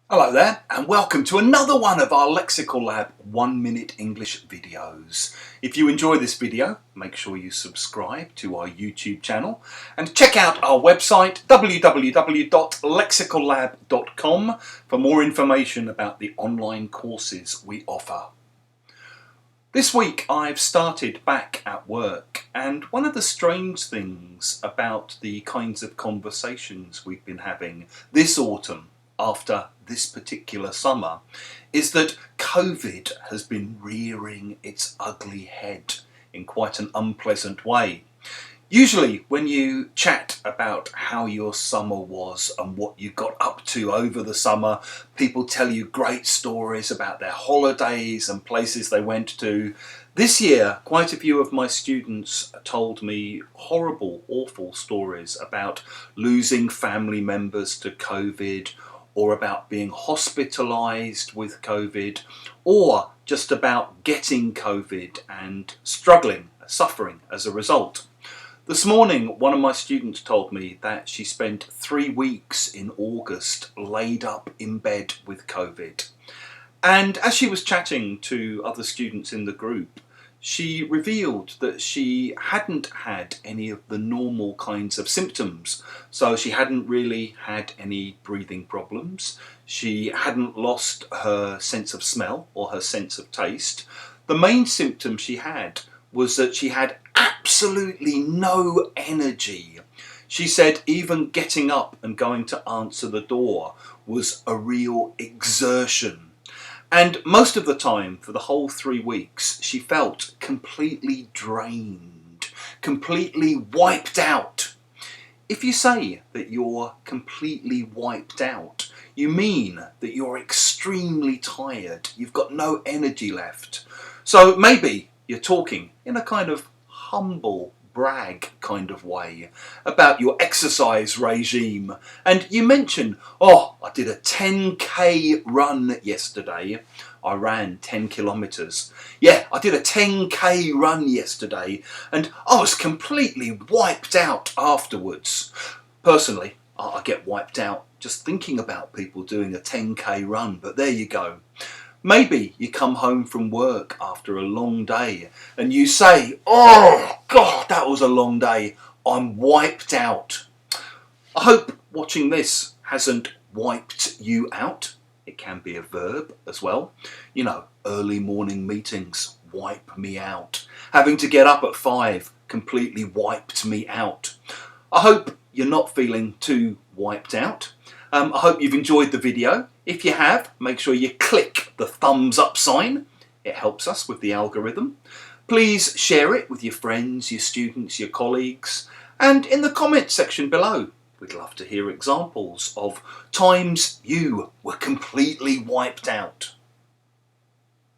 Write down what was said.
Hello there and welcome to another one of our Lexical Lab 1 minute English videos. If you enjoy this video, make sure you subscribe to our YouTube channel and check out our website www.lexicallab.com for more information about the online courses we offer. This week I've started back at work, and one of the strange things about the kinds of conversations we've been having this autumn after this particular summer is that COVID has been rearing its ugly head in quite an unpleasant way. Usually when you chat about how your summer was and what you got up to over the summer, people tell you great stories about their holidays and places they went to. This year, quite a few of my students told me horrible, awful stories about losing family members to COVID, or about being hospitalised with COVID, or just about getting COVID and struggling, suffering as a result. This morning, one of my students told me that she spent 3 weeks in August laid up in bed with COVID. And as she was chatting to other students in the group, she revealed that she hadn't had any of the normal kinds of symptoms. So she hadn't really had any breathing problems. She hadn't lost her sense of smell or her sense of taste. The main symptom she had was that she had absolutely no energy. She said even getting up and going to answer the door was a real exertion. And most of the time, for the whole 3 weeks, she felt completely drained, completely wiped out. If you say that you're completely wiped out, you mean that you're extremely tired, you've got no energy left. So maybe you're talking in a kind of humble brag kind of way about your exercise regime, and you mention, I did a 10k run yesterday. I ran 10 kilometers. Yeah, I did a 10k run yesterday and I was completely wiped out afterwards. Personally, I get wiped out just thinking about people doing a 10k run, but there you go. Maybe you come home from work after a long day and you say, oh God, that was a long day. I'm wiped out. I hope watching this hasn't wiped you out. It can be a verb as well. You know, early morning meetings wipe me out. Having to get up at 5 completely wiped me out. I hope you're not feeling too wiped out. I hope you've enjoyed the video. If you have, make sure you click the thumbs up sign. It helps us with the algorithm. Please share it with your friends, your students, your colleagues, and in the comments section below. We'd love to hear examples of times you were completely wiped out.